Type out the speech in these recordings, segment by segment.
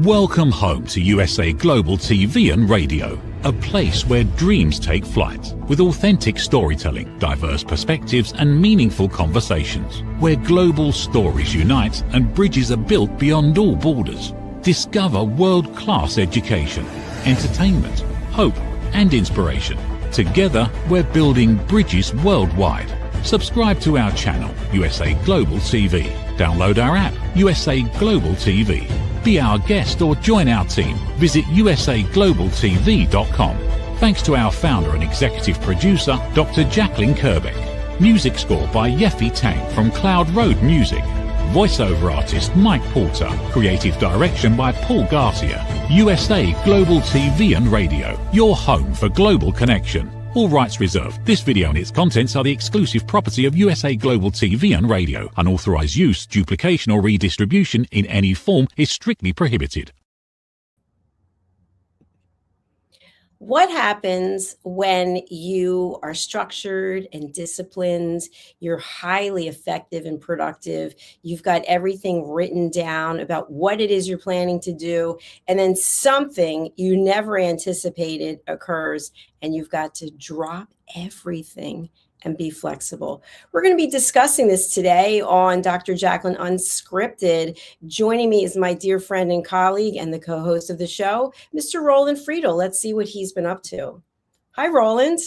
Welcome home to USA Global TV and Radio, a place where dreams take flight, with authentic storytelling, diverse perspectives and meaningful conversations, where global stories unite and bridges are built beyond all borders. Discover world-class education, entertainment, hope and inspiration. Together, we're building bridges worldwide. Subscribe to our channel, USA Global TV. Download our app, USA Global TV. Be our guest or join our team. Visit usaglobaltv.com. Thanks to our founder and executive producer, Dr. Jacalyn Kerbeck. Music score by Yeffy Tang from Cloud Road Music. Voiceover artist Mike Porter. Creative direction by Paul Garcia. USA Global TV and Radio. Your home for global connection. All rights reserved. This video and its contents are the exclusive property of USA Global TV and Radio. Unauthorized use, duplication or redistribution in any form is strictly prohibited. What happens when you are structured and disciplined, you're highly effective and productive, you've got everything written down about what it is you're planning to do, and then something you never anticipated occurs and you've got to drop everything and be flexible? We're going to be discussing this today on Dr. Jacalyn Unscripted. Joining me is my dear friend and colleague and the co-host of the show, Mr. Roland Friedl. Let's see what he's been up to. Hi, Roland.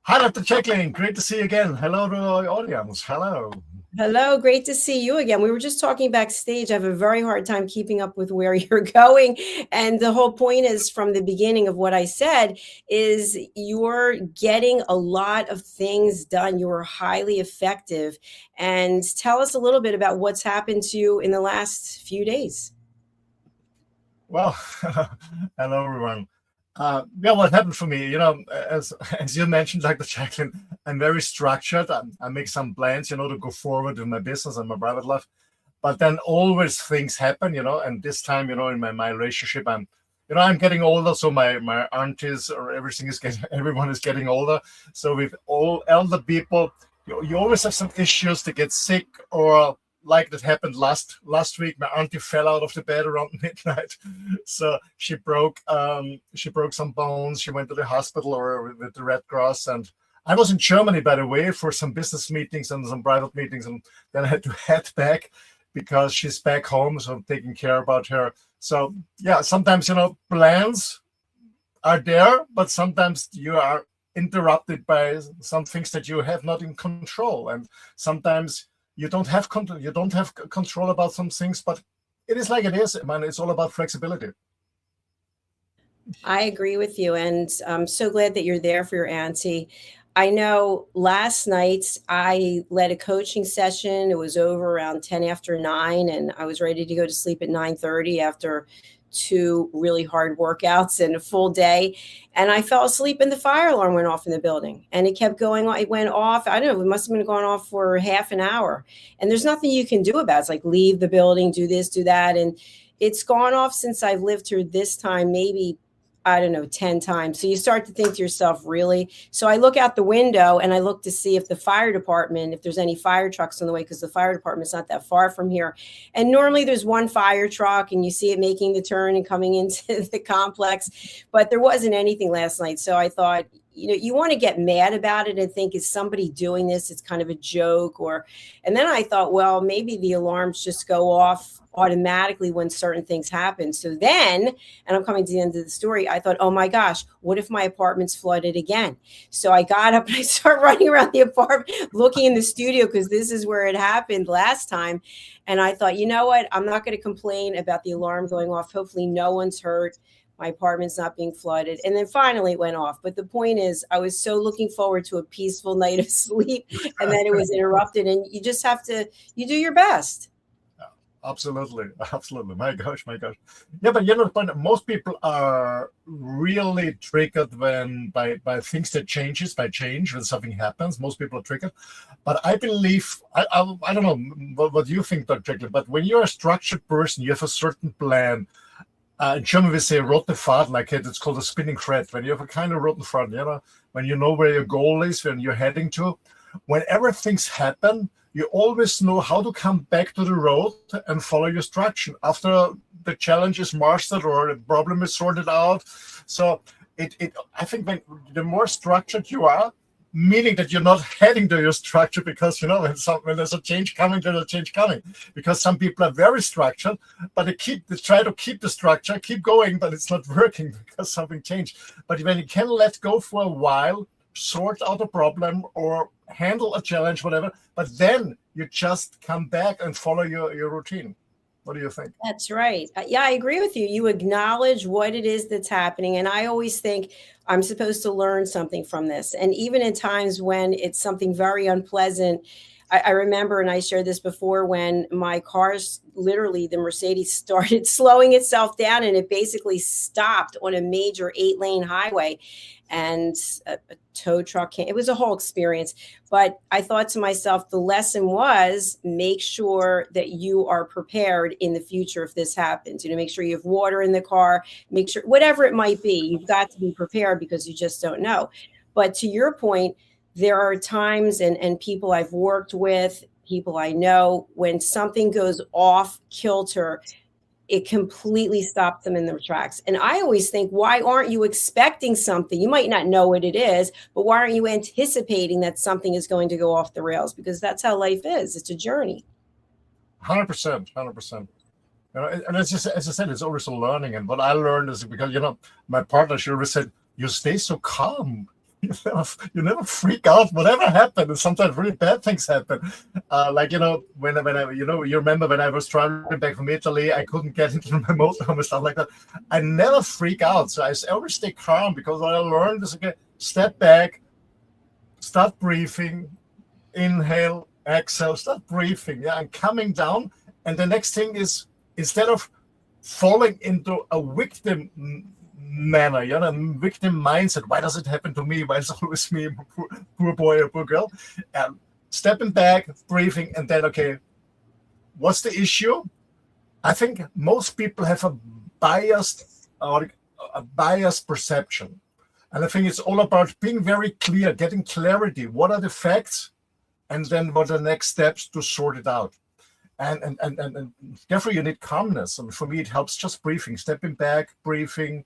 Hi, Dr. Jacalyn. Great to see you again. Hello to our audience. Hello. Hello. Great to see you again. We were just talking backstage. I have a very hard time keeping up with where you're going. And the whole point is, from the beginning of what I said, is you're getting a lot of things done. You are highly effective. And tell us a little bit about what's happened to you in the last few days. Well, hello, everyone. What happened for me, as you mentioned, Dr. Jacalyn, I'm very structured. I make some plans, to go forward in my business and my private life. But then always things happen, and this time, in my relationship, I'm getting older. So my aunties or everyone is getting older. So with all elder people, you always have some issues to get sick, or like that happened last week. My auntie fell out of the bed around midnight, so she broke some bones. She went to the hospital or with the Red Cross, and I was in Germany, by the way, for some business meetings and some private meetings, and then I had to head back because she's back home, so I'm taking care about her. So yeah, sometimes plans are there, but sometimes you are interrupted by some things that you have not in control, and sometimes you don't have control. You don't have control about some things, but it is like it is. Man, it's all about flexibility. I agree with you, and I'm so glad that you're there for your auntie. I know last night I led a coaching session. It was over around 10 after 9, and I was ready to go to sleep at 9:30 after 2 really hard workouts and a full day. And I fell asleep and the fire alarm went off in the building, and it kept going on. It went off. I don't know. It must have been going off for half an hour, and there's nothing you can do about it. It's like, leave the building, do this, do that. And it's gone off since I've lived here this time, maybe, I don't know, 10 times. So you start to think to yourself, really? So I look out the window and I look to see if the fire department, if there's any fire trucks on the way, because the fire department's not that far from here. And normally there's one fire truck and you see it making the turn and coming into the complex, but there wasn't anything last night. So I thought, you want to get mad about it and think, is somebody doing this? It's kind of a joke. And then I thought, well, maybe the alarms just go off automatically when certain things happen. So then, and I'm coming to the end of the story, I thought, oh my gosh, what if my apartment's flooded again? So I got up and I started running around the apartment, looking in the studio, because this is where it happened last time. And I thought, you know what? I'm not going to complain about the alarm going off. Hopefully no one's hurt. My apartment's not being flooded. And then finally it went off. But the point is, I was so looking forward to a peaceful night of sleep, and then it was interrupted. And you just have to, you do your best. Absolutely. My gosh. Yeah, but most people are really triggered by things that changes, by change, when something happens. Most people are triggered. But I believe, I don't know what you think, Dr. Jacalyn, but when you're a structured person, you have a certain plan. In German, we say rote Faden, like it's called a spinning thread. When you have a kind of roten Faden, when you know where your goal is, when you're heading to, whenever things happen, you always know how to come back to the road and follow your instruction. After the challenge is mastered or the problem is sorted out. So I think when the more structured you are, meaning that you're not heading to your structure, because when there's a change coming, there's a change coming. Because some people are very structured, but they try to keep the structure, keep going, but it's not working because something changed. But when you can let go for a while, sort out a problem or handle a challenge, whatever, but then you just come back and follow your routine. What do you think? That's right. Yeah, I agree with you. You acknowledge what it is that's happening. And I always think I'm supposed to learn something from this. And even in times when it's something very unpleasant, I remember, and I shared this before, when my cars, literally the Mercedes, started slowing itself down and it basically stopped on a major 8-lane highway, and a tow truck came. It was a whole experience. But I thought to myself, the lesson was, make sure that you are prepared in the future if this happens. Make sure you have water in the car, make sure, whatever it might be, you've got to be prepared because you just don't know. But to your point, there are times and people I've worked with, people I know, when something goes off kilter, it completely stops them in their tracks. And I always think, why aren't you expecting something? You might not know what it is, but why aren't you anticipating that something is going to go off the rails? Because that's how life is. It's a journey. 100%, 100%. And as I said, it's always a learning. And what I learned is, because, my partner, she always said, you stay so calm. You never freak out, whatever happened. And sometimes really bad things happen. When you remember when I was traveling back from Italy, I couldn't get into my motorhome and stuff like that. I never freak out. So I always stay calm, because what I learned is, okay, step back, start breathing, inhale, exhale, start breathing. Yeah, and coming down. And the next thing is, instead of falling into a victim manner, victim mindset. Why does it happen to me? Why is it always me, poor boy or poor girl? Stepping back, breathing, and then, okay, what's the issue? I think most people have a biased perception. And I think it's all about being very clear, getting clarity. What are the facts? And then what are the next steps to sort it out? And therefore you need calmness. And for me, it helps just breathing, stepping back, breathing,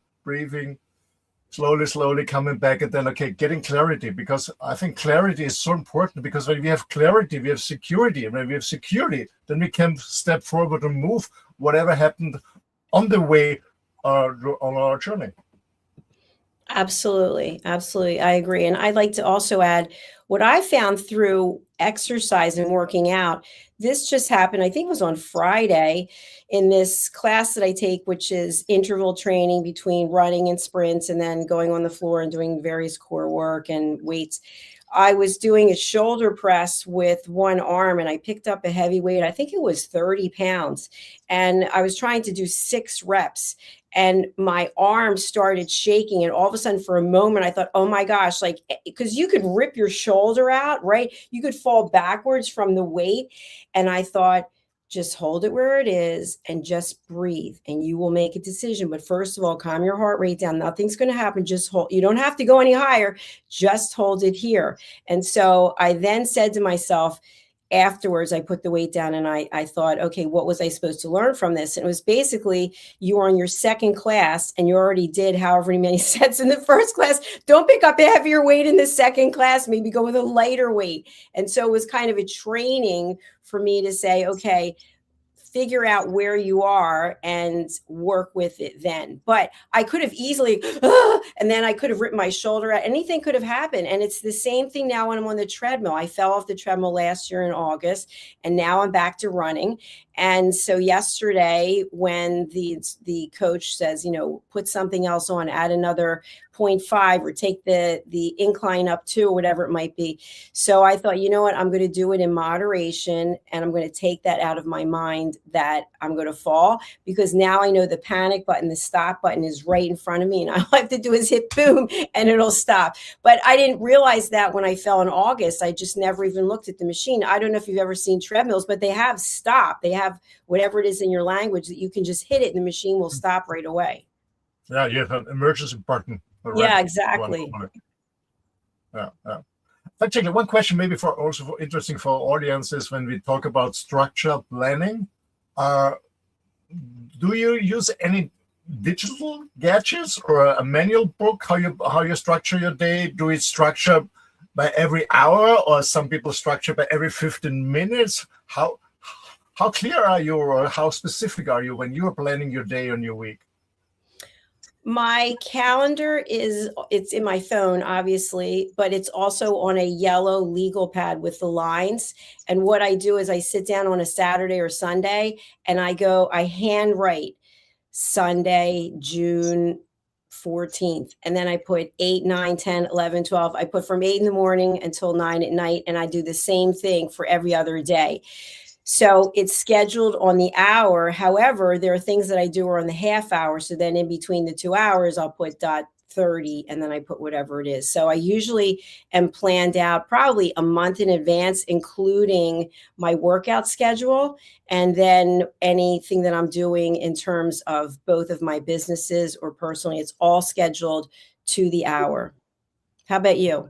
slowly coming back, and then, okay, getting clarity, because I think clarity is so important, because when we have clarity, we have security. And when we have security, then we can step forward and move whatever happened on the way on our journey. Absolutely. I agree. And I'd like to also add what I found through exercise and working out. This just happened, I think it was on Friday, in this class that I take, which is interval training between running and sprints, and then going on the floor and doing various core work and weights. I was doing a shoulder press with one arm, and I picked up a heavy weight. I think it was 30 pounds. And I was trying to do 6 reps. And my arm started shaking. And all of a sudden, for a moment, I thought, oh my gosh, because you could rip your shoulder out, right? You could fall backwards from the weight. And I thought, just hold it where it is and just breathe, and you will make a decision. But first of all, calm your heart rate down. Nothing's going to happen. Just hold. You don't have to go any higher. Just hold it here. And so I then said to myself, afterwards, I put the weight down, and I thought, okay, what was I supposed to learn from this? And it was basically, you were on your second class and you already did however many sets in the first class. Don't pick up a heavier weight in the second class, maybe go with a lighter weight. And so it was kind of a training for me to say, okay, figure out where you are and work with it then. But I could have easily, and then I could have ripped my shoulder out. Anything could have happened. And it's the same thing now when I'm on the treadmill. I fell off the treadmill last year in August, and now I'm back to running. And so yesterday, when the coach says, put something else on, add another 0.5 or take the incline up 2 or whatever it might be. So I thought, you know what, I'm going to do it in moderation, and I'm going to take that out of my mind that I'm going to fall, because now I know the panic button, the stop button is right in front of me, and all I have to do is hit boom and it'll stop. But I didn't realize that when I fell in August. I just never even looked at the machine. I don't know if you've ever seen treadmills, but they have stop. They have whatever it is in your language that you can just hit it and the machine will stop right away. Yeah, you have an emergency button. Yeah, exactly. Yeah. Actually, one question maybe interesting for our audience is, when we talk about structure planning, do you use any digital gadgets or a manual book? How you structure your day? Do it structure by every hour, or some people structure by every 15 minutes? How clear are you, or how specific are you when you are planning your day and your week? My calendar it's in my phone, obviously, but it's also on a yellow legal pad with the lines. And what I do is I sit down on a Saturday or Sunday and I handwrite Sunday, June 14th. And then I put 8, 9, 10, 11, 12. I put from 8 in the morning until 9 at night. And I do the same thing for every other day. So it's scheduled on the hour. However, there are things that I do are on the half hour. So then in between the 2 hours, I'll put .30 and then I put whatever it is. So I usually am planned out probably a month in advance, including my workout schedule. And then anything that I'm doing in terms of both of my businesses or personally, it's all scheduled to the hour. How about you?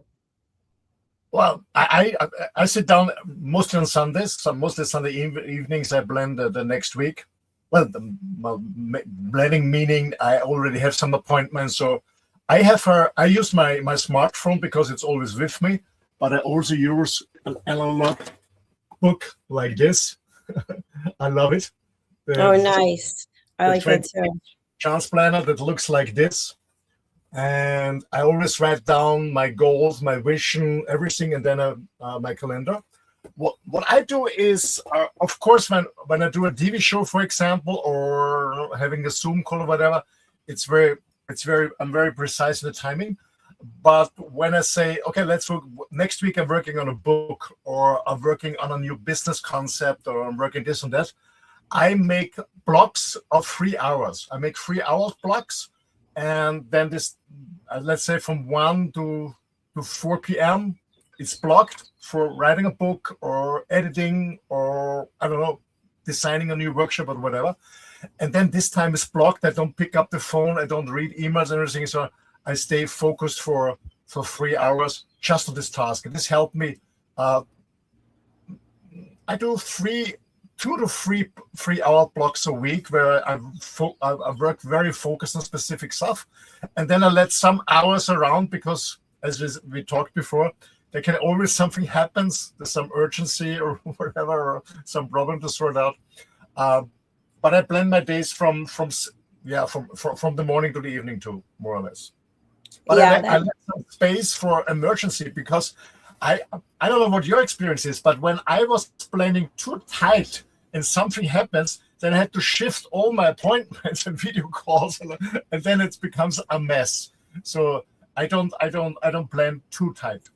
Well, I sit down mostly on Sundays. So mostly Sunday evenings I blend the next week. Well, blending meaning I already have some appointments. So I use my smartphone because it's always with me. But I also use an analog book like this. I love it. Oh, nice! I like that too. Chance planner that looks like this. And I always write down my goals, my vision, everything, and then my calendar. What I do is, of course, when I do a TV show, for example, or having a Zoom call or whatever, I'm very precise in the timing. But when I say, okay, let's work next week, I'm working on a book, or I'm working on a new business concept, or I'm working this and that, I make blocks of 3 hours. I make 3 hour blocks. And then this, let's say from 1 to 4 p.m., it's blocked for writing a book or editing or, I don't know, designing a new workshop or whatever. And then this time is blocked. I don't pick up the phone. I don't read emails and everything. So I stay focused for 3 hours just on this task. And this helped me. I do 2 to 3 hour blocks a week where I work very focused on specific stuff, and then I let some hours around because, as we talked before, there can always something happens. There's some urgency or whatever, or some problem to sort out. But I plan my days from the morning to the evening too, more or less. But I let some space for emergency because I don't know what your experience is, but when I was planning too tight and something happens, then I had to shift all my appointments and video calls, and then it becomes a mess. So I don't plan too tight.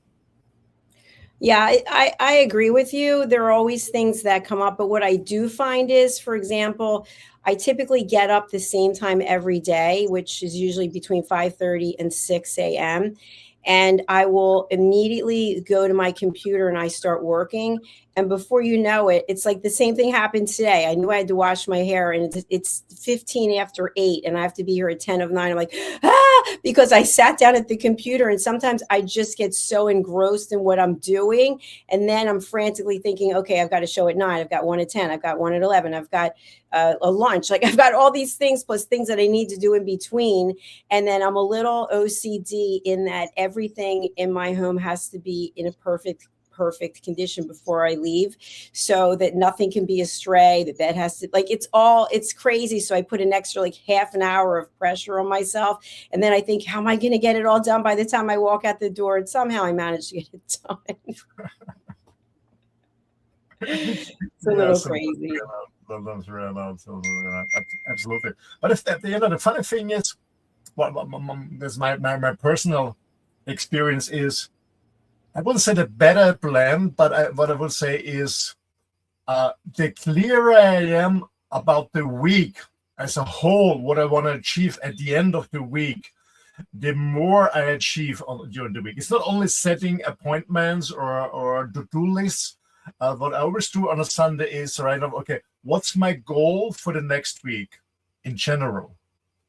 Yeah, I agree with you. There are always things that come up, but what I do find is, for example, I typically get up the same time every day, which is usually between 5:30 and 6 a.m. And I will immediately go to my computer and I start working. And before you know it, it's like the same thing happened today. I knew I had to wash my hair and it's 15 after 8 and I have to be here at 10 of 9. I'm like, because I sat down at the computer and sometimes I just get so engrossed in what I'm doing. And then I'm frantically thinking, okay, I've got a show at 9. I've got one at 10. I've got one at 11. I've got a lunch. Like I've got all these things plus things that I need to do in between. And then I'm a little OCD in that everything in my home has to be in a perfect condition before I leave so that nothing can be astray. The bed has to, like, it's crazy. So I put an extra like half an hour of pressure on myself. And then I think, how am I going to get it all done by the time I walk out the door? And somehow I managed to get it done. It's a little crazy. Absolutely. But if the funny thing is, there's my personal experience is, I wouldn't say the better plan, but what I would say is the clearer I am about the week as a whole, what I want to achieve at the end of the week, the more I achieve during the week. It's not only setting appointments or to-do lists. What I always do on a Sunday is write up, okay, what's my goal for the next week in general?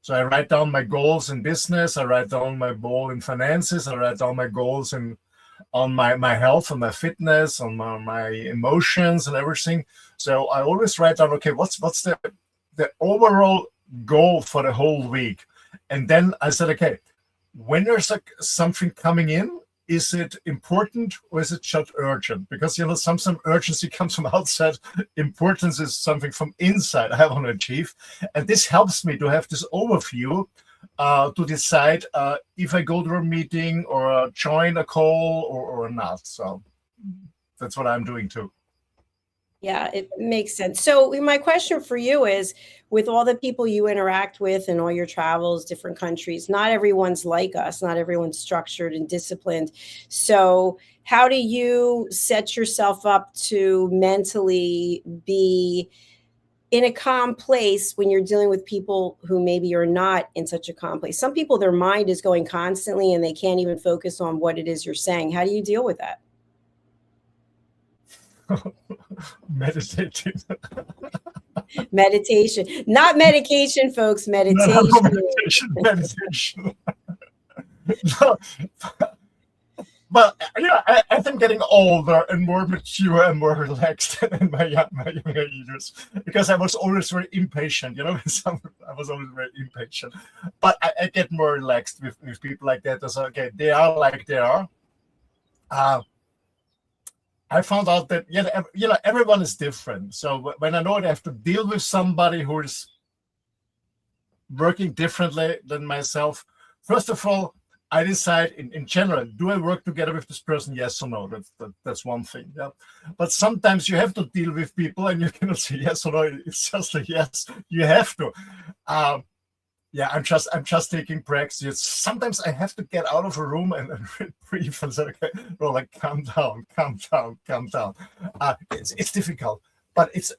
So I write down my goals in business, I write down my goal in finances, I write down my goals on my health, on my fitness, on my emotions and everything. So I always write down, okay, what's the the overall goal for the whole week. And then I said, okay, when there's something coming in, is it important or is it just urgent? Because, some urgency comes from outside. Importance is something from inside I want to achieve. And this helps me to have this overview to decide if I go to a meeting or join a call or not. So that's what I'm doing too. Yeah, it makes sense. So my question for you is, with all the people you interact with and all your travels, different countries, not everyone's like us, not everyone's structured and disciplined. So how do you set yourself up to mentally be in a calm place when you're dealing with people who maybe are not in such a calm place? Some people, their mind is going constantly and they can't even focus on what it is you're saying. How do you deal with that? Meditating. Meditation, not medication, folks. Meditation. No, meditation. No. But as I'm getting older and more mature and more relaxed in my younger years, because I was always very impatient. I was always very impatient. But I get more relaxed with people like that. So, okay, they are like they are. I found out that everyone is different. So when I know I have to deal with somebody who is working differently than myself, first of all, I decide in general, do I work together with this person? Yes or no? That's one thing. Yeah. But sometimes you have to deal with people and you cannot say yes or no. It's just a yes. You have to. I'm just taking breaks. Sometimes I have to get out of a room and breathe and say, okay, Roland, calm down. It's difficult, but it's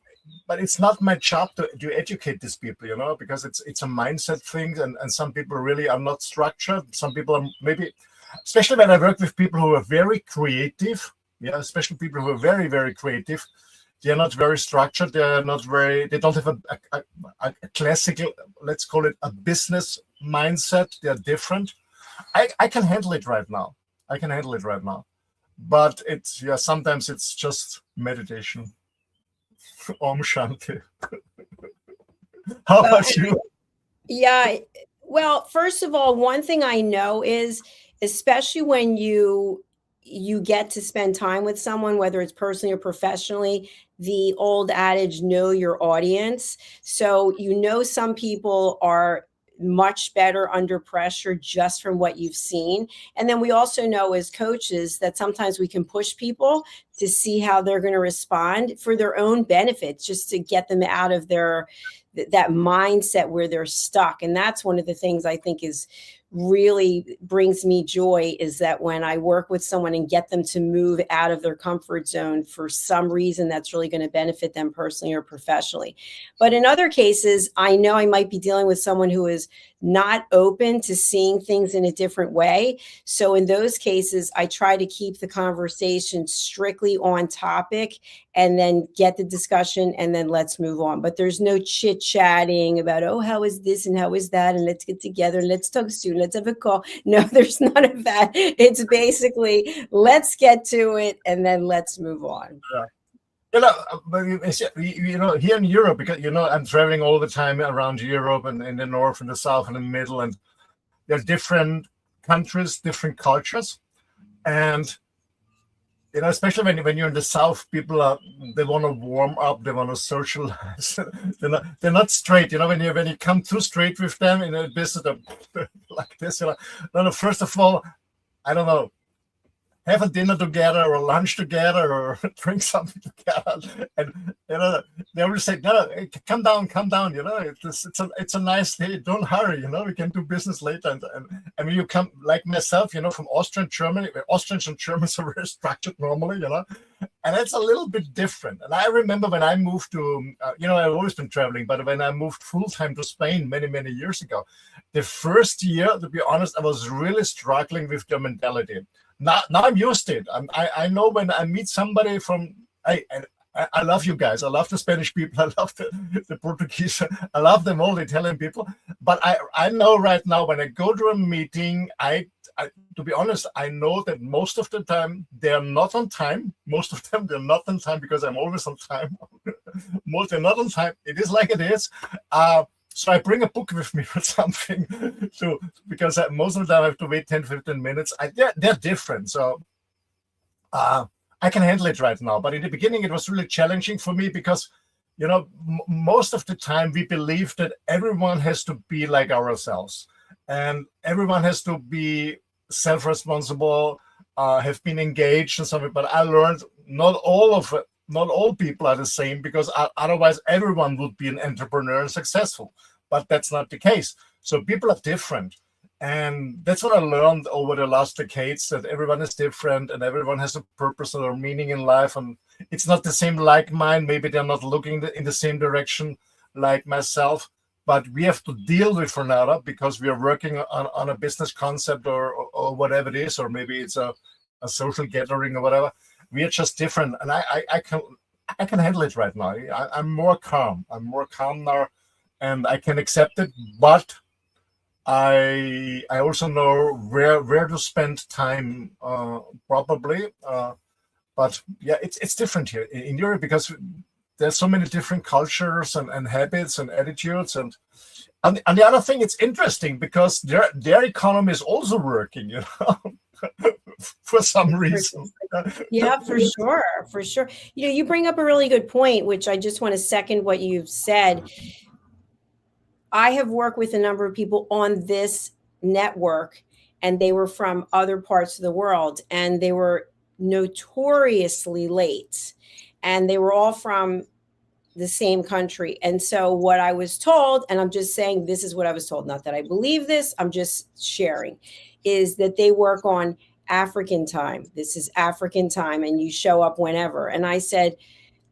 not my job to educate these people, because it's a mindset thing, and some people really are not structured. Some people are maybe, especially when I work with people who are very creative, especially people who are very, very creative. They're not very structured. They don't have a classical, let's call it a business mindset. They're different. I can handle it right now. But sometimes it's just meditation. Om Shanti. How about you? Yeah. Well, first of all, one thing I know is, especially when you get to spend time with someone, whether it's personally or professionally, the old adage, know your audience. So, some people are much better under pressure just from what you've seen. And then we also know as coaches that sometimes we can push people to see how they're going to respond for their own benefits, just to get them out of that mindset where they're stuck. And that's one of the things I think is really brings me joy, is that when I work with someone and get them to move out of their comfort zone for some reason that's really going to benefit them personally or professionally. But in other cases, I know I might be dealing with someone who is not open to seeing things in a different way. So in those cases, I try to keep the conversation strictly on topic and then get the discussion and then let's move on. But there's no chit chatting about, oh, how is this and how is that? And let's get together and let's talk soon. Let's have a call. No, there's none of that. It's basically, let's get to it and then let's move on. Yeah. Here in Europe, because, I'm traveling all the time around Europe and in the north and the south and the middle, and there are different countries, different cultures. And, especially when you're in the south, people they want to warm up, they want to socialize. they're not straight, when you come too straight with them in a business like this, first of all, I don't know, have a dinner together or lunch together or drink something together. And, they always say, no, come down. It's a nice day. Don't hurry, we can do business later. And when you come like myself, from Austria and Germany, Austrians and Germans are very structured normally, and it's a little bit different. And I remember when I moved to, I've always been traveling, but when I moved full-time to Spain many, many years ago, the first year, to be honest, I was really struggling with their mentality. Now I'm used to it. I know when I meet somebody from, I love you guys. I love the Spanish people. I love the Portuguese. I love them all, the Italian people. But I know right now when I go to a meeting, to be honest, I know that most of the time they're not on time. Most of them, they're not on time because I'm always on time. mostly not on time. It is like it is. So I bring a book with me or something, because most of the time I have to wait 10, 15 minutes. They're different. So I can handle it right now. But in the beginning, it was really challenging for me because, most of the time we believe that everyone has to be like ourselves and everyone has to be self-responsible, have been engaged and something. But I learned not all people are the same, because otherwise everyone would be an entrepreneur and successful. But that's not the case. So people are different. And that's what I learned over the last decades, that everyone is different and everyone has a purpose or meaning in life. And it's not the same like mine. Maybe they're not looking in the same direction like myself. But we have to deal with one another because we are working on a business concept or whatever it is, or maybe it's a social gathering or whatever. We are just different. And I can handle it right now. I'm more calm. I'm more calm now, and I can accept it. But I also know where to spend time properly. But yeah, it's different here in Europe because there's so many different cultures and habits and attitudes. And the other thing, it's interesting because their economy is also working, for some reason. Yeah, for sure. You bring up a really good point, which I just want to second what you've said. I have worked with a number of people on this network, and they were from other parts of the world, and they were notoriously late, and they were all from the same country. And so what I was told, and I'm just saying this is what I was told, not that I believe this, I'm just sharing, is that they work on African time. This is African time, and you show up whenever. And I said,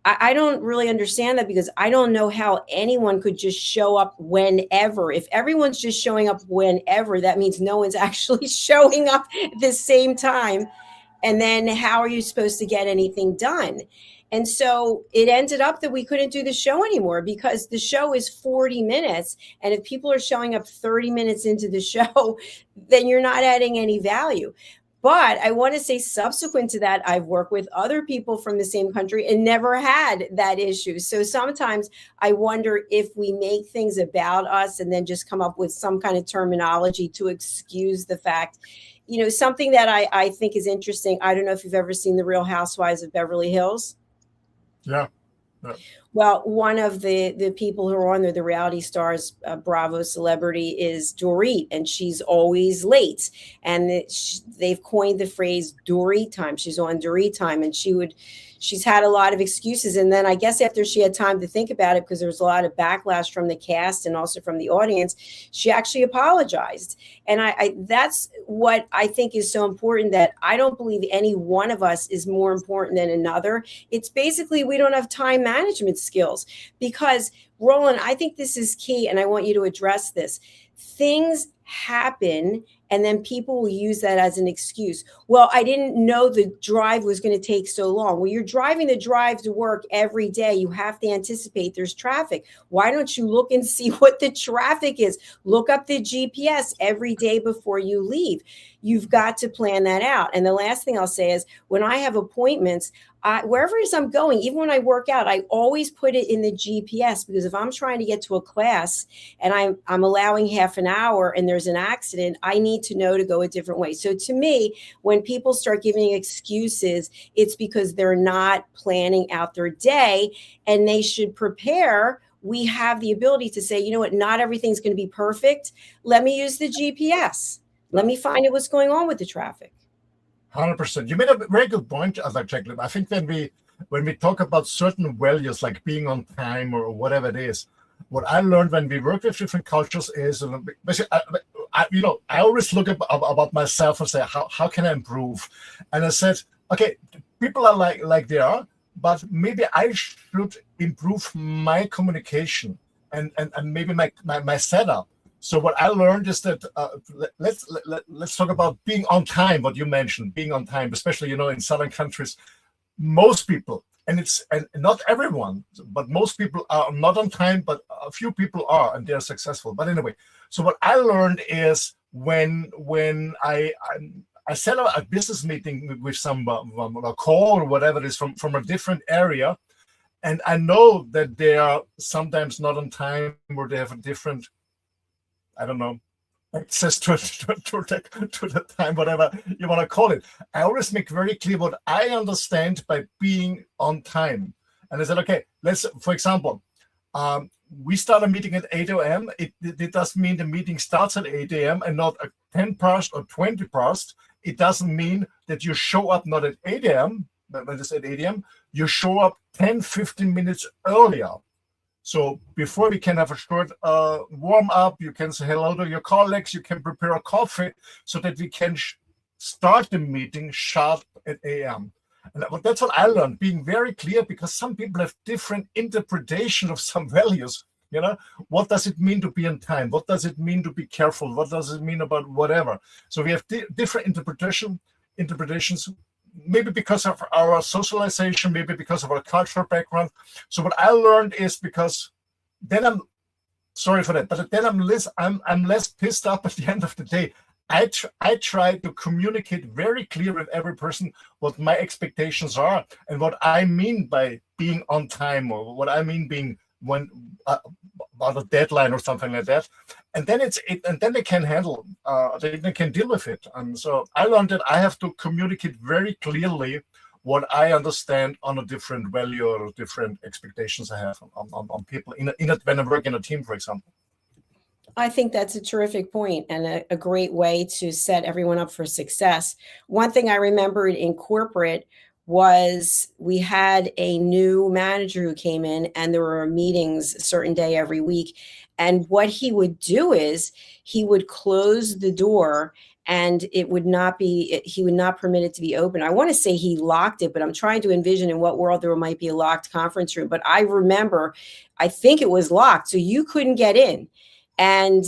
I don't really understand that, because I don't know how anyone could just show up whenever. If everyone's just showing up whenever, that means no one's actually showing up at the same time. And then how are you supposed to get anything done? And so it ended up that we couldn't do the show anymore, because the show is 40 minutes. And if people are showing up 30 minutes into the show, then you're not adding any value. But I want to say, subsequent to that, I've worked with other people from the same country and never had that issue. So sometimes I wonder if we make things about us and then just come up with some kind of terminology to excuse the fact. Something that I think is interesting. I don't know if you've ever seen The Real Housewives of Beverly Hills. Yeah. Well, one of the people who are on there, the reality stars, Bravo celebrity, is Dorit, and she's always late. And they've coined the phrase Dorit time. She's on Dorit time, and she's had a lot of excuses. And then I guess after she had time to think about it, because there was a lot of backlash from the cast and also from the audience, she actually apologized. And I that's what I think is so important, that I don't believe any one of us is more important than another. It's basically we don't have time management skills. Because, Roland, I think this is key, and I want you to address this. Things happen, and then people will use that as an excuse. Well, I didn't know the drive was going to take so long. Well, you're driving the drive to work every day. You have to anticipate there's traffic. Why don't you look and see what the traffic is? Look up the GPS every day before you leave. You've got to plan that out. And the last thing I'll say is, when I have appointments, wherever it is I'm going, even when I work out, I always put it in the GPS, because if I'm trying to get to a class and I'm allowing half an hour and there's an accident, I need to know to go a different way. So to me, when people start giving excuses, it's because they're not planning out their day, and they should prepare. We have the ability to say, you know what, not everything's going to be perfect. Let me use the GPS. Let me find out what's going on with the traffic. 100%. You made a very good point, Jacalyn. I think when we talk about certain values, like being on time or whatever it is, what I learned when we work with different cultures is, basically, I always look about myself and say, how can I improve? And I said, okay, people are like they are, but maybe I should improve my communication and maybe my setup. So what I learned is that let's talk about being on time. What you mentioned, being on time, especially in southern countries, most people, and not everyone, but most people are not on time. But a few people are, and they're successful. But anyway, so what I learned is when I set up a business meeting with some a call or whatever it is from a different area, And I know that they are sometimes not on time, or they have a different, I don't know, access to the time, whatever you want to call it. I always make very clear what I understand by being on time. And I said, okay, let's, for example, we start a meeting at 8 a.m. It doesn't mean the meeting starts at 8 a.m. and not at 10 past or 20 past. It doesn't mean that you show up not at 8 a.m., when it's at 8 a.m., you show up 10, 15 minutes earlier. So before we can have a short warm up, you can say hello to your colleagues, you can prepare a coffee so that we can start the meeting sharp at a.m. And that's what I learned, being very clear, because some people have different interpretation of some values. You know, what does it mean to be on time? What does it mean to be careful? What does it mean about whatever? So we have different interpretations, maybe because of our socialization, maybe because of our cultural background. So what I learned is, because then I'm sorry for that, but then I'm less pissed off at the end of the day. I try to communicate very clear with every person what my expectations are and what I mean by being on time, or what I mean being when about a deadline or something like that. And then and then they can handle, they can deal with it. And so I learned that I have to communicate very clearly what I understand on a different value or different expectations I have on people when I work in a team, for example. I think that's a terrific point and a great way to set everyone up for success. One thing I remembered in corporate was we had a new manager who came in, and there were meetings a certain day every week. And what he would do is he would close the door, and he would not permit it to be open. I want to say he locked it, but I'm trying to envision in what world there might be a locked conference room. But I remember, I think it was locked, so you couldn't get in. And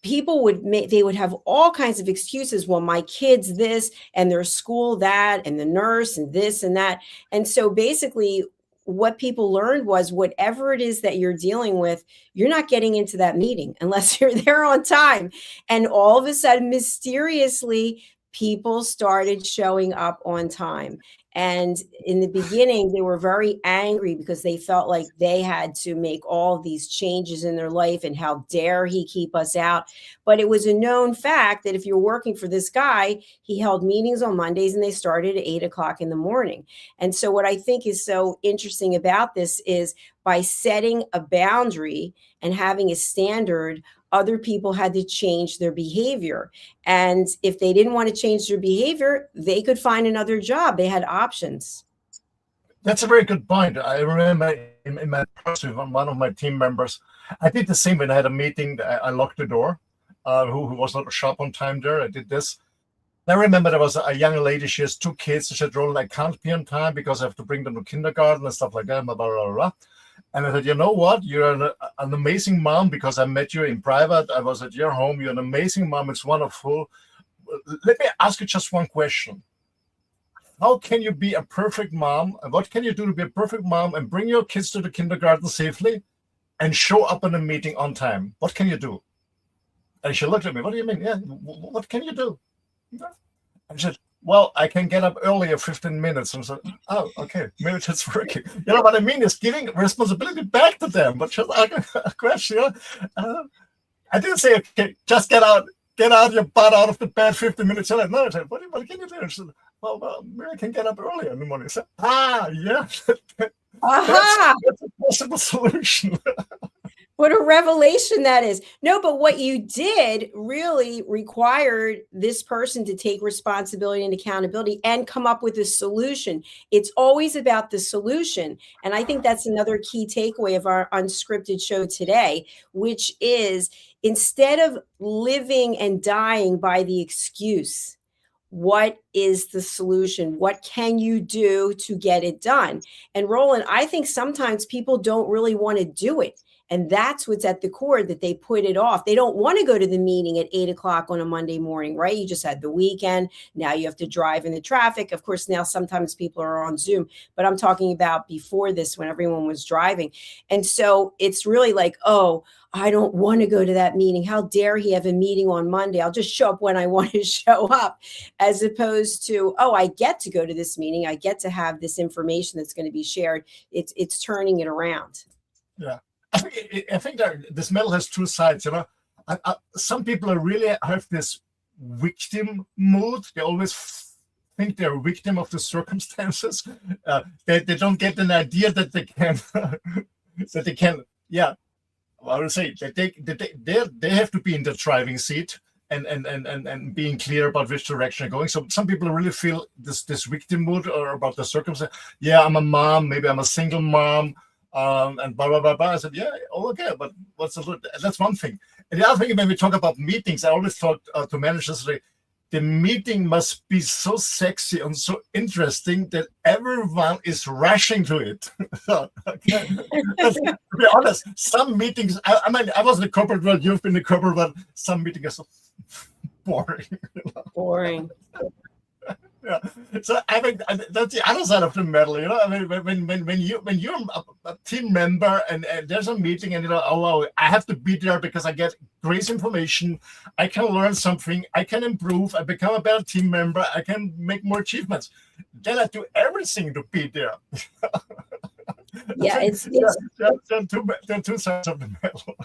people they would have all kinds of excuses. Well, my kids this, and their school that, and the nurse and this and that. And so basically what people learned was, whatever it is that you're dealing with, you're not getting into that meeting unless you're there on time. And all of a sudden, mysteriously, people started showing up on time. And in the beginning, they were very angry because they felt like they had to make all these changes in their life, and how dare he keep us out. But it was a known fact that if you're working for this guy, he held meetings on Mondays, and they started at 8 o'clock in the morning. And so what I think is so interesting about this is, by setting a boundary and having a standard, other people had to change their behavior. And if they didn't want to change their behavior, they could find another job. They had options. That's a very good point. I remember in my process, one of my team members, I did the same when I had a meeting. I locked the door, who was not sharp on time there. I did this. I remember there was a young lady, she has 2 kids. She said, Roland, I can't be on time because I have to bring them to kindergarten and stuff like that, blah, blah, blah, blah. And I said, you know what? You're an amazing mom, because I met you in private. I was at your home. You're an amazing mom. It's wonderful. Let me ask you just one question. How can you be a perfect mom? And what can you do to be a perfect mom and bring your kids to the kindergarten safely and show up in a meeting on time? What can you do? And she looked at me. What do you mean? Yeah, what can you do? And she said, well, I can get up earlier 15 minutes. And so, oh, okay, maybe that's working. You know what I mean? Is giving responsibility back to them. But just a question. I didn't say, okay, just get out your butt out of the bed 15 minutes earlier. No, I said, what can you do? She said, well, maybe I can get up earlier in the morning. I said, yeah, that's a possible solution. What a revelation that is. No, but what you did really required this person to take responsibility and accountability and come up with a solution. It's always about the solution. And I think that's another key takeaway of our Unscripted show today, which is, instead of living and dying by the excuse, what is the solution? What can you do to get it done? And Roland, I think sometimes people don't really want to do it. And that's what's at the core, that they put it off. They don't want to go to the meeting at 8 o'clock on a Monday morning, right? You just had the weekend. Now you have to drive in the traffic. Of course, now sometimes people are on Zoom, but I'm talking about before this when everyone was driving. And so it's really like, oh, I don't want to go to that meeting. How dare he have a meeting on Monday? I'll just show up when I want to show up, as opposed to, oh, I get to go to this meeting. I get to have this information that's going to be shared. It's turning it around. Yeah. I think that this medal has two sides, you know. Some people really have this victim mood. They always think they're a victim of the circumstances. They don't get an idea that they can, yeah, I would say that they have to be in the driving seat and being clear about which direction they're going. So some people really feel this victim mood or about the circumstance. Yeah, I'm a mom, maybe I'm a single mom, and blah blah blah blah. I said, yeah, okay, but that's one thing. And the other thing, when we talk about meetings, I always talk to managers like, the meeting must be so sexy and so interesting that everyone is rushing to it. To be honest, some meetings, I mean, I was in the corporate world, you've been in the corporate world, some meetings are so boring. Boring. Yeah. So I think that's the other side of the medal, you know. I mean, when you're a team member and there's a meeting and you know, oh, I have to be there because I get great information, I can learn something, I can improve, I become a better team member, I can make more achievements. Then I do everything to be there. Yeah, there are two sides of the medal.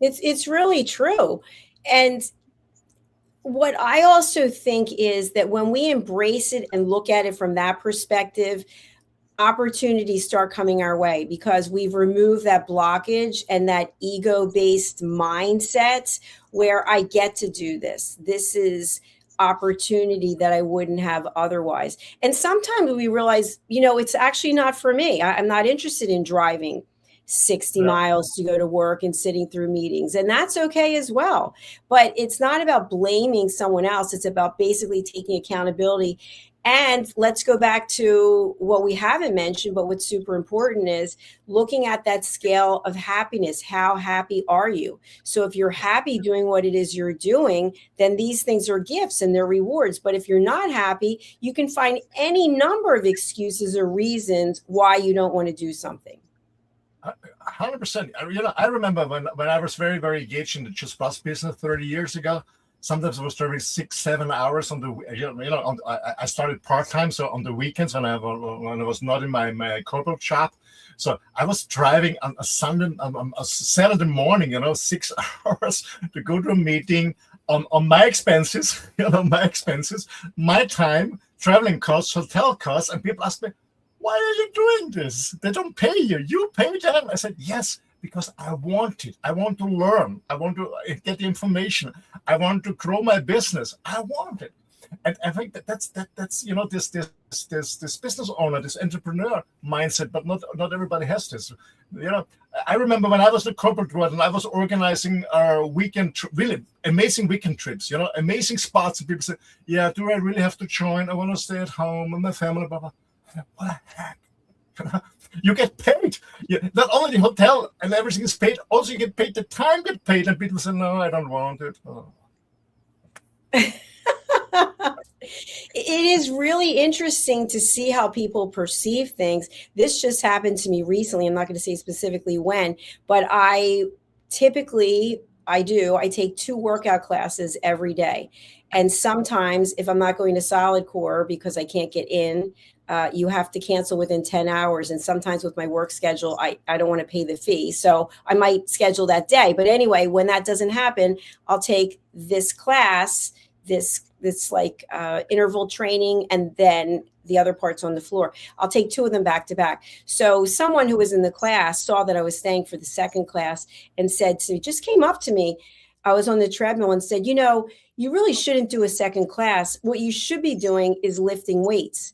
It's really true. And what I also think is that when we embrace it and look at it from that perspective, opportunities start coming our way because we've removed that blockage and that ego-based mindset where I get to do this. This is opportunity that I wouldn't have otherwise. And sometimes we realize, you know, it's actually not for me. I'm not interested in driving 60 miles to go to work and sitting through meetings. And that's okay as well. But it's not about blaming someone else. It's about basically taking accountability. And let's go back to what we haven't mentioned, but what's super important is looking at that scale of happiness. How happy are you? So if you're happy doing what it is you're doing, then these things are gifts and they're rewards. But if you're not happy, you can find any number of excuses or reasons why you don't want to do something. 100%. You know, I remember when I was very, very engaged in the Just Plus business 30 years ago. Sometimes I was driving 6-7 hours on the. I started part time, so on the weekends when I was not in my corporate job, so I was driving on a Saturday morning, you know, 6 hours to go to a meeting on my expenses, my time, traveling costs, hotel costs, and people ask me, why are you doing this? They don't pay you. You pay them. I said, yes, because I want it. I want to learn. I want to get the information. I want to grow my business. I want it. And I think that's you know, this business owner, this entrepreneur mindset, but not everybody has this. You know, I remember when I was in the corporate world and I was organizing our weekend, really amazing weekend trips, you know, amazing spots. And people say, yeah, do I really have to join? I want to stay at home with my family, blah, blah. What the heck? You get paid. Not only the hotel and everything is paid, also you get paid, the time get paid. And people say, no, I don't want it. Oh. It is really interesting to see how people perceive things. This just happened to me recently. I'm not going to say specifically when, but I take 2 workout classes every day. And sometimes if I'm not going to Solid Core because I can't get in, you have to cancel within 10 hours. And sometimes with my work schedule, I don't want to pay the fee. So I might schedule that day. But anyway, when that doesn't happen, I'll take this class, this like interval training, and then the other parts on the floor. I'll take 2 of them back to back. So someone who was in the class saw that I was staying for the second class and just came up to me. I was on the treadmill and said, you know, you really shouldn't do a second class. What you should be doing is lifting weights.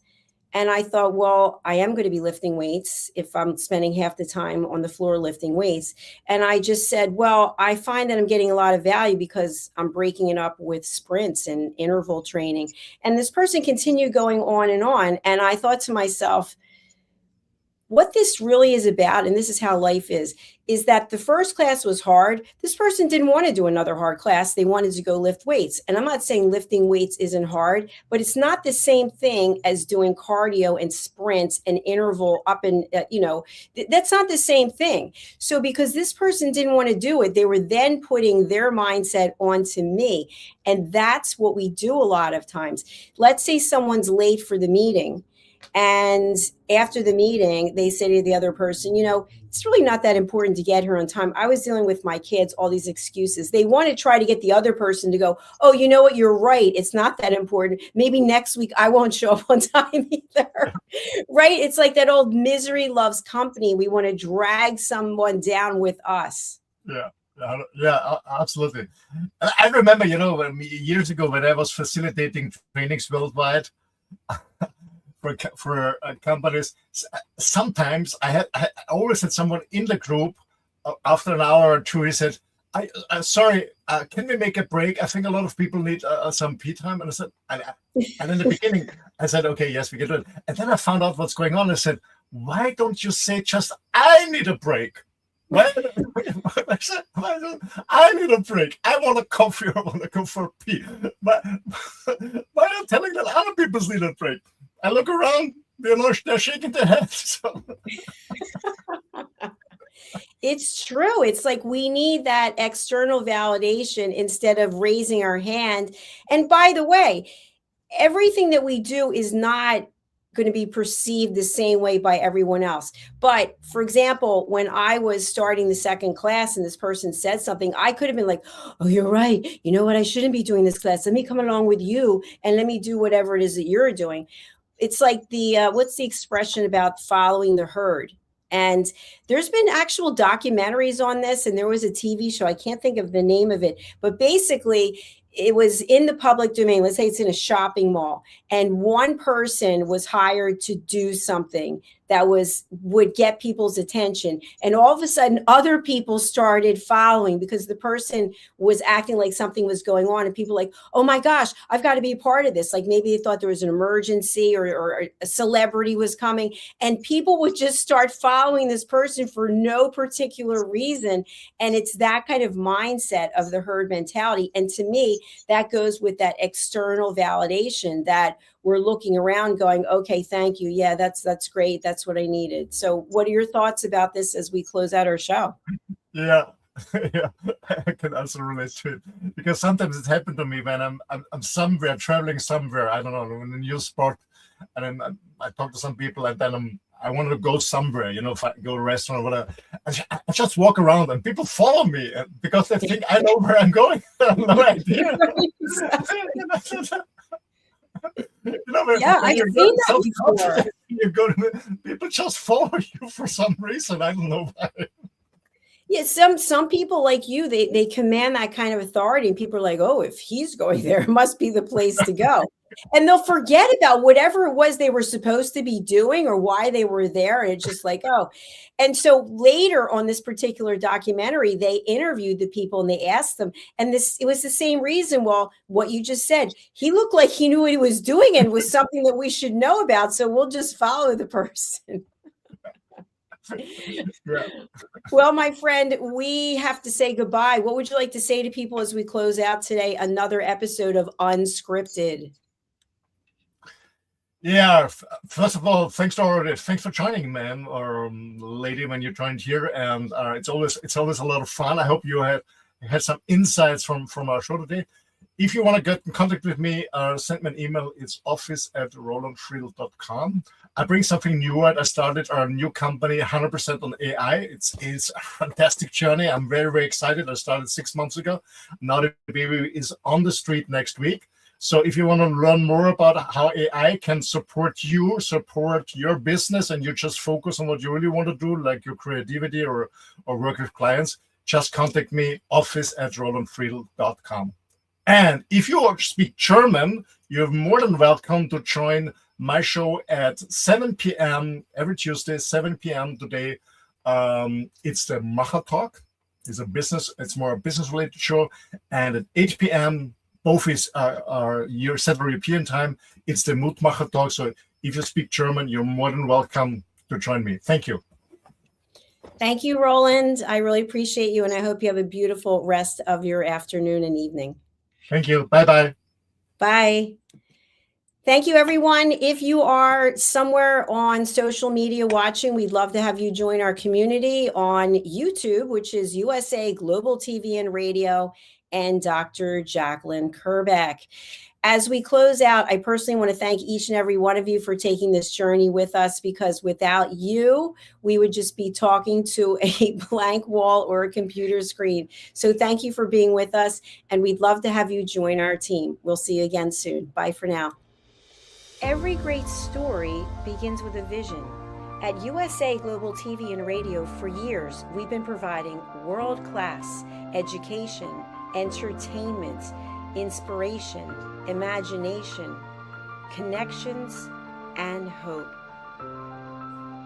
And I thought, well, I am going to be lifting weights if I'm spending half the time on the floor lifting weights. And I just said, well, I find that I'm getting a lot of value because I'm breaking it up with sprints and interval training. And this person continued going on. And I thought to myself, what this really is about, and this is how life is that the first class was hard. This person didn't want to do another hard class. They wanted to go lift weights. And I'm not saying lifting weights isn't hard, but it's not the same thing as doing cardio and sprints and interval up and, that's not the same thing. So because this person didn't want to do it, they were then putting their mindset onto me. And that's what we do a lot of times. Let's say someone's late for the meeting. And after the meeting, they say to the other person, it's really not that important to get here on time. I was dealing with my kids, all these excuses. They want to try to get the other person to go, oh, you know what? You're right. It's not that important. Maybe next week I won't show up on time either. Right? It's like that old misery loves company. We want to drag someone down with us. Yeah, absolutely. I remember, years ago when I was facilitating trainings worldwide, for companies, sometimes I always had someone in the group after an hour or two. He said, sorry, can we make a break? I think a lot of people need some pee time. And I said, and in the beginning, I said, okay, yes, we can do it. And then I found out what's going on. I said, why don't you say just, I need a break? Right? I need a break. I want a coffee. I want to go for a pee. But why are you telling that other people need a break? I look around, they're shaking their heads. So. It's true. It's like we need that external validation instead of raising our hand. And by the way, everything that we do is not going to be perceived the same way by everyone else. But for example, when I was starting the second class and this person said something, I could have been like, oh, you're right. You know what? I shouldn't be doing this class. Let me come along with you and let me do whatever it is that you're doing. It's like what's the expression about following the herd? And there's been actual documentaries on this, and there was a TV show. I can't think of the name of it, but basically it was in the public domain. Let's say it's in a shopping mall, and one person was hired to do something that would get people's attention. And all of a sudden, other people started following because the person was acting like something was going on. And people like, oh my gosh, I've got to be a part of this. Like maybe they thought there was an emergency or a celebrity was coming. And people would just start following this person for no particular reason. And it's that kind of mindset of the herd mentality. And to me, that goes with that external validation that we're looking around going, okay, thank you. Yeah, that's great. That's what I needed. So what are your thoughts about this as we close out our show? Yeah, I can also relate to it because sometimes it's happened to me when I'm somewhere, traveling somewhere, I don't know, in a new sport, and then I talk to some people and then I want to go somewhere, if I go to a restaurant or whatever. I just walk around and people follow me because they think I know where I'm going. I have no idea. I've seen that before. People just follow you for some reason. I don't know why. Yeah, some people like you, they command that kind of authority, and people are like, oh, if he's going there, it must be the place to go. And they'll forget about whatever it was they were supposed to be doing or why they were there. And it's just like, oh. And so later on this particular documentary, they interviewed the people and they asked them. And it was the same reason. Well, what you just said, he looked like he knew what he was doing and was something that we should know about. So we'll just follow the person. Yeah. Well, my friend, we have to say goodbye. What would you like to say to people as we close out today, another episode of Unscripted? Yeah, first of all, thanks for joining, man or lady, when you joined here, and it's always a lot of fun. I hope you had some insights from our show today. If you want to get in contact with me, send me an email. It's office@rolandfriedl.com. I bring something new out. I started our new company, 100% on AI. It's a fantastic journey. I'm very, very excited. I started 6 months ago. Now the baby is on the street next week. So if you want to learn more about how AI can support your business, and you just focus on what you really want to do, like your creativity or work with clients, just contact me, office@rolandfriedl.com. And if you speak German, you're more than welcome to join my show at 7 p.m. every Tuesday, 7 p.m. today. It's the Macher Talk. It's more a business-related show. And at 8 p.m., both is Central European time. It's the Mutmacher Talk. So if you speak German, you're more than welcome join me. Thank you. Thank you, Roland. I really appreciate you, and I hope you have a beautiful rest of your afternoon and evening. Thank you. Bye-bye. Bye. Thank you, everyone. If you are somewhere on social media watching, we'd love to have you join our community on YouTube, which is USA Global TV and Radio, and Dr. Jacalyn Kerbeck. As we close out, I personally want to thank each and every one of you for taking this journey with us, because without you, we would just be talking to a blank wall or a computer screen. So thank you for being with us, and we'd love to have you join our team. We'll see you again soon. Bye for now. Every great story begins with a vision. At USA Global TV and Radio, for years, we've been providing world-class education, entertainment, inspiration, imagination, connections, and hope.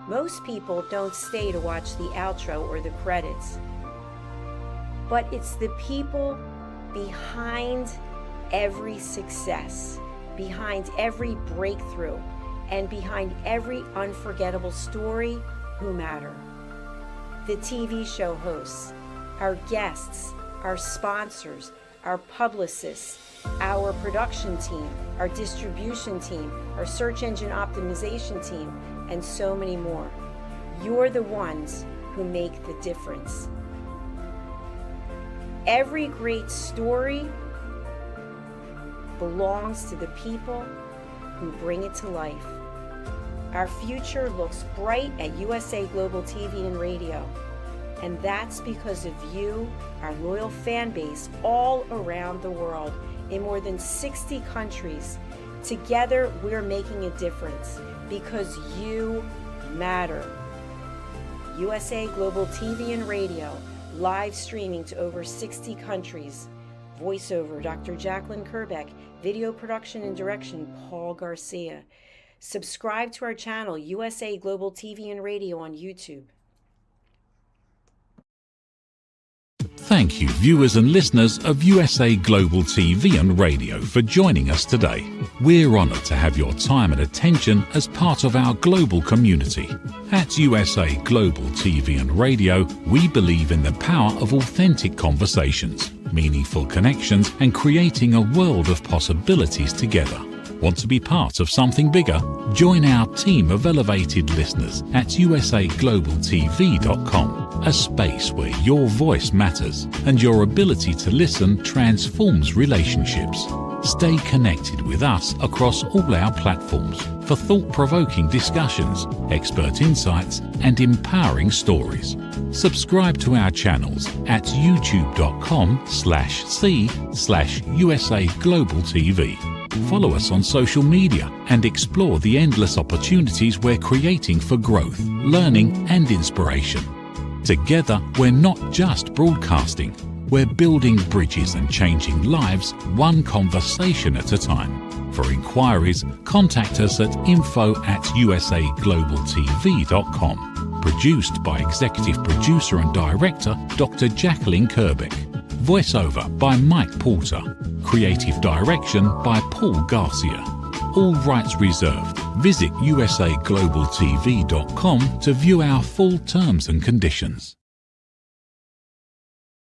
Most people don't stay to watch the outro or the credits, but it's the people behind every success, behind every breakthrough, and behind every unforgettable story who matter. The TV show hosts, our guests, our sponsors, our publicists, our production team, our distribution team, our search engine optimization team, and so many more. You're the ones who make the difference. Every great story belongs to the people who bring it to life. Our future looks bright at USA Global TV and Radio, and that's because of you, our loyal fan base all around the world in more than 60 countries. Together, we're making a difference because you matter. USA Global TV and Radio, live streaming to over 60 countries. Voiceover, Dr. Jacalyn Kerbeck. Video production and direction, Paul Garcia. Subscribe to our channel, USA Global TV and Radio on YouTube. Thank you, viewers and listeners of USA Global TV and Radio, for joining us today. We're honored to have your time and attention as part of our global community. At USA Global TV and Radio, we believe in the power of authentic conversations, meaningful connections, and creating a world of possibilities together. Want to be part of something bigger? Join our team of elevated listeners at usaglobaltv.com, a space where your voice matters and your ability to listen transforms relationships. Stay connected with us across all our platforms for thought-provoking discussions, expert insights, and empowering stories. Subscribe to our channels at youtube.com/c/USA-Global-TV. Follow us on social media and explore the endless opportunities we're creating for growth, learning, and inspiration. Together, we're not just broadcasting, we're building bridges and changing lives one conversation at a time. For inquiries, contact us at info@usaglobaltv.com. Produced by Executive Producer and Director Dr. Jacalyn Kerbeck. Voiceover by Mike Porter. Creative direction by Paul Garcia. All rights reserved. Visit usaglobaltv.com to view our full terms and conditions.